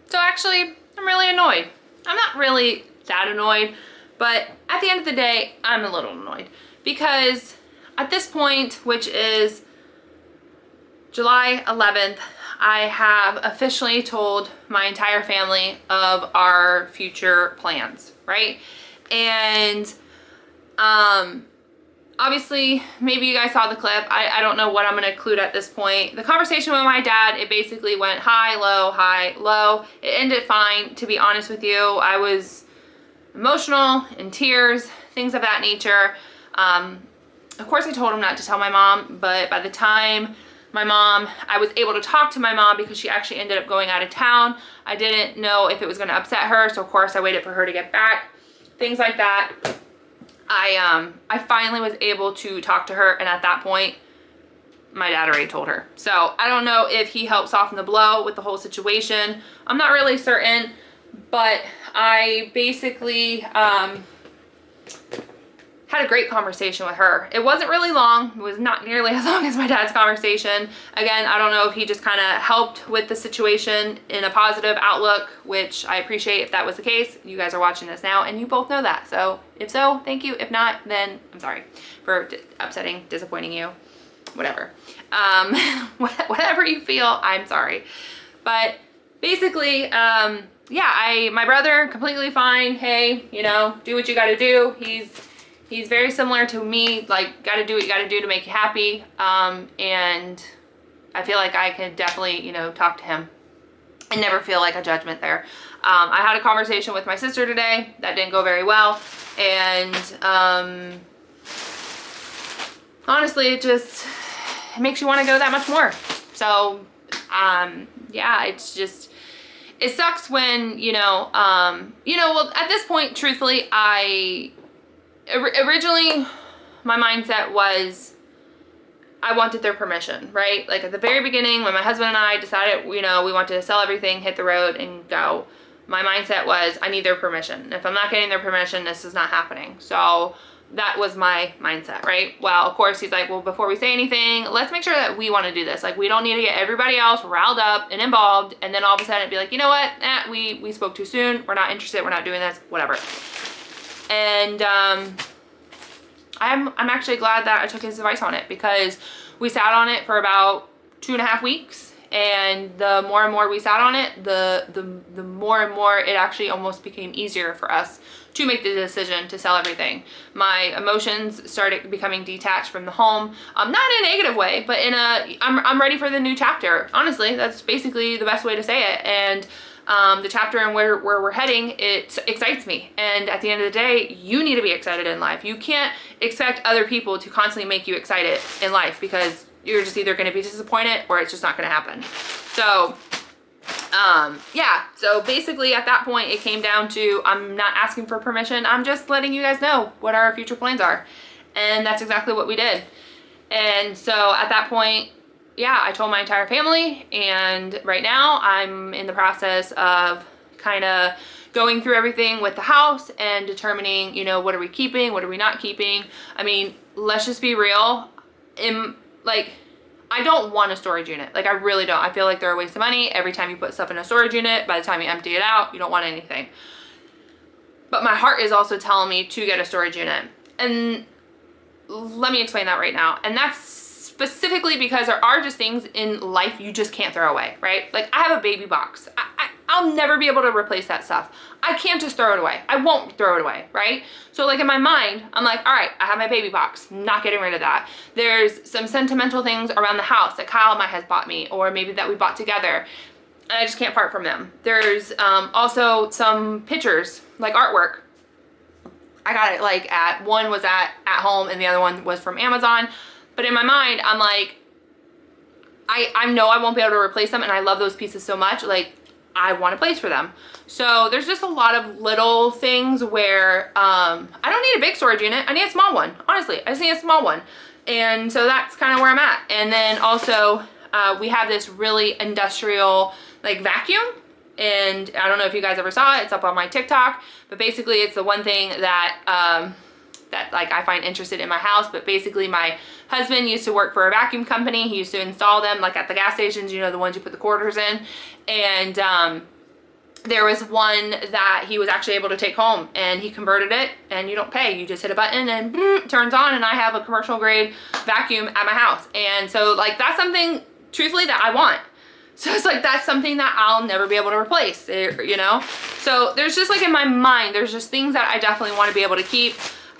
So actually, I'm really annoyed. I'm not really that annoyed, but at the end of the day, I'm a little annoyed because at this point, which is July 11th, I have officially told my entire family of our future plans, right? And obviously, maybe you guys saw the clip. I don't know what I'm gonna include at this point. The conversation with my dad, it basically went high, low. It ended fine, to be honest with you. I was emotional, in tears, things of that nature. Of course I told him not to tell my mom, but by the time I was able to talk to my mom because she actually ended up going out of town. I didn't know if it was gonna upset her, so of course I waited for her to get back. Things like that. I finally was able to talk to her, and at that point, my dad already told her. So I don't know if he helped soften the blow with the whole situation. I'm not really certain, but I basically had a great conversation with her. It wasn't really long. It was not nearly as long as my dad's conversation. Again, I don't know if he just kind of helped with the situation in a positive outlook, which I appreciate if that was the case. You guys are watching this now and you both know that. So if so, thank you. If not, then I'm sorry for upsetting, disappointing you, whatever. Whatever you feel, I'm sorry. But basically, yeah, my brother, completely fine. Hey, you know, do what you gotta do. He's very similar to me, like, gotta do what you gotta do to make you happy. And I feel like I could definitely, you know, talk to him and never feel like a judgment there. I had a conversation with my sister today that didn't go very well. And honestly, it makes you want to go that much more. So, yeah, it's just, it sucks when, well, at this point, truthfully, originally my mindset was I wanted their permission, right? Like at the very beginning when my husband and I decided, we wanted to sell everything, hit the road and go, my mindset was I need their permission. If I'm not getting their permission, this is not happening. So that was my mindset, right? Well, of course, he's like, well, before we say anything, let's make sure that we want to do this. Like, we don't need to get everybody else riled up and involved, and then all of a sudden it'd be like, you know what? We spoke too soon. We're not interested. We're not doing this. Whatever. And I'm actually glad that I took his advice on it because we sat on it for about 2.5 weeks, and the more and more we sat on it, the more and more it actually almost became easier for us to make the decision to sell everything. My emotions started becoming detached from the home, not in a negative way, but in I'm ready for the new chapter. Honestly, that's basically the best way to say it. And the chapter and where we're heading, it excites me. And at the end of the day, you need to be excited in life. You can't expect other people to constantly make you excited in life because you're just either going to be disappointed or it's just not going to happen. So, yeah. So basically at that point, it came down to, I'm not asking for permission. I'm just letting you guys know what our future plans are. And that's exactly what we did. And so at that point, yeah, I told my entire family, and right now I'm in the process of kind of going through everything with the house and determining, what are we keeping, what are we not keeping. I mean, let's just be real. I don't want a storage unit. Like, I really don't. I feel like they're a waste of money. Every time you put stuff in a storage unit, by the time you empty it out, you don't want anything. But my heart is also telling me to get a storage unit. And let me explain that right now. And that's specifically because there are just things in life you just can't throw away, right? Like, I have a baby box. I'll never be able to replace that stuff. I can't just throw it away. I won't throw it away, right? So like in my mind, I'm like, all right, I have my baby box, not getting rid of that. There's some sentimental things around the house that Kyle might has bought me, or maybe that we bought together, and I just can't part from them. There's also some pictures, like artwork. I got it one was at home and the other one was from Amazon. But in my mind, I'm like, I know I won't be able to replace them, and I love those pieces so much. Like, I want a place for them. So there's just a lot of little things where I don't need a big storage unit. I need a small one. Honestly, I just need a small one. And so that's kind of where I'm at. And then also we have this really industrial vacuum. And I don't know if you guys ever saw it. It's up on my TikTok. But basically, it's the one thing that I find interested in my house. But basically, my husband used to work for a vacuum company. He used to install them at the gas stations, the ones you put the quarters in. And there was one that he was actually able to take home, and he converted it, and you don't pay. You just hit a button and boom, it turns on, and I have a commercial grade vacuum at my house. And so like that's something truthfully that I want. So it's like that's something that I'll never be able to replace, you know? So there's just like in my mind, there's just things that I definitely want to be able to keep.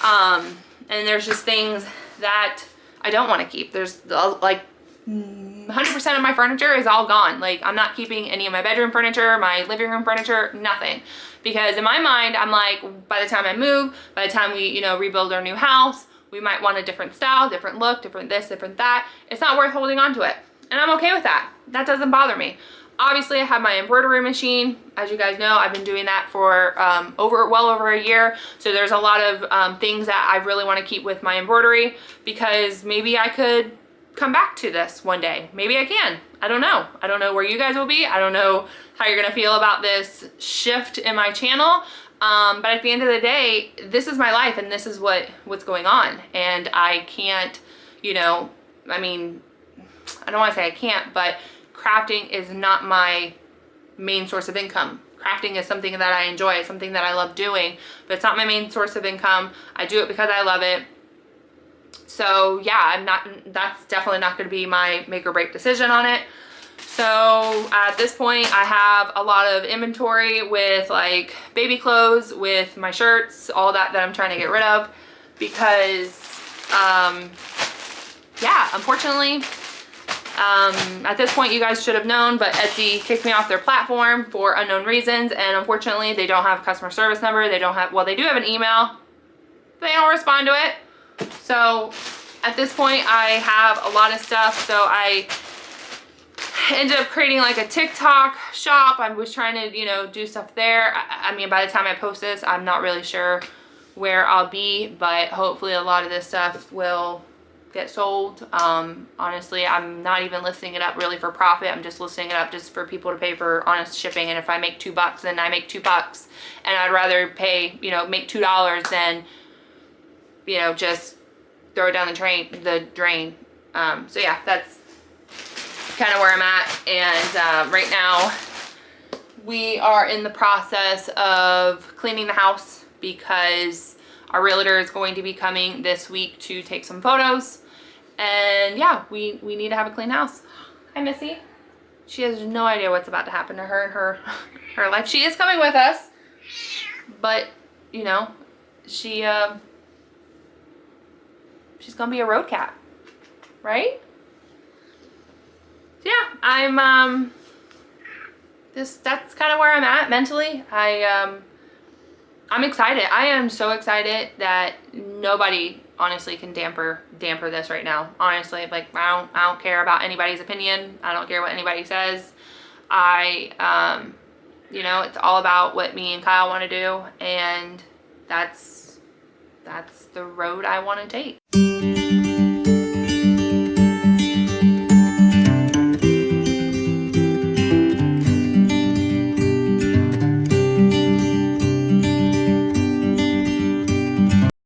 And there's just things that I don't want to keep. There's like 100% of my furniture is all gone. Like I'm not keeping any of my bedroom furniture, my living room furniture, nothing. Because in my mind, I'm like, by the time I move, by the time we, you know, rebuild our new house, we might want a different style, different look, different this, different that. It's not worth holding on to it. And I'm okay with that. That doesn't bother me. Obviously, I have my embroidery machine. As you guys know, I've been doing that for well over a year. So there's a lot of things that I really want to keep with my embroidery, because maybe I could come back to this one day. Maybe I can. I don't know. I don't know where you guys will be. I don't know how you're gonna feel about this shift in my channel. But at the end of the day, this is my life, and this is what's going on. And I can't, you know, I mean, I don't want to say I can't, but crafting is not my main source of income. Crafting is something that I enjoy. It's something that I love doing, but it's not my main source of income. I do it because I love it. So yeah, that's definitely not going to be my make or break decision on it. So at this point, I have a lot of inventory with like baby clothes, with my shirts, all that I'm trying to get rid of, because yeah, unfortunately, at this point you guys should have known, but Etsy kicked me off their platform for unknown reasons, and unfortunately they don't have a customer service number. They don't have, well, they do have an email. They don't respond to it. So at this point I have a lot of stuff. So I ended up creating like a TikTok shop. I was trying to, you know, do stuff there. I mean, by the time I post this, I'm not really sure where I'll be, but hopefully a lot of this stuff will get sold. Honestly, I'm not even listing it up really for profit. I'm just listing it up just for people to pay for honest shipping. And if I make $2, then I make $2, and I'd rather pay, you know, make $2 than, you know, just throw it down the drain. So yeah, that's kind of where I'm at. And right now we are in the process of cleaning the house, because our realtor is going to be coming this week to take some photos. And yeah, we need to have a clean house. Hi, Missy. She has no idea what's about to happen to her and her life. She is coming with us, but you know, she's gonna be a road cat, right? Yeah, I'm that's kind of where I'm at mentally. I'm excited. I am so excited that nobody honestly can damper this right now. Honestly, like I don't care about anybody's opinion. I don't care what anybody says. You know, it's all about what me and Kyle want to do, and that's the road I want to take.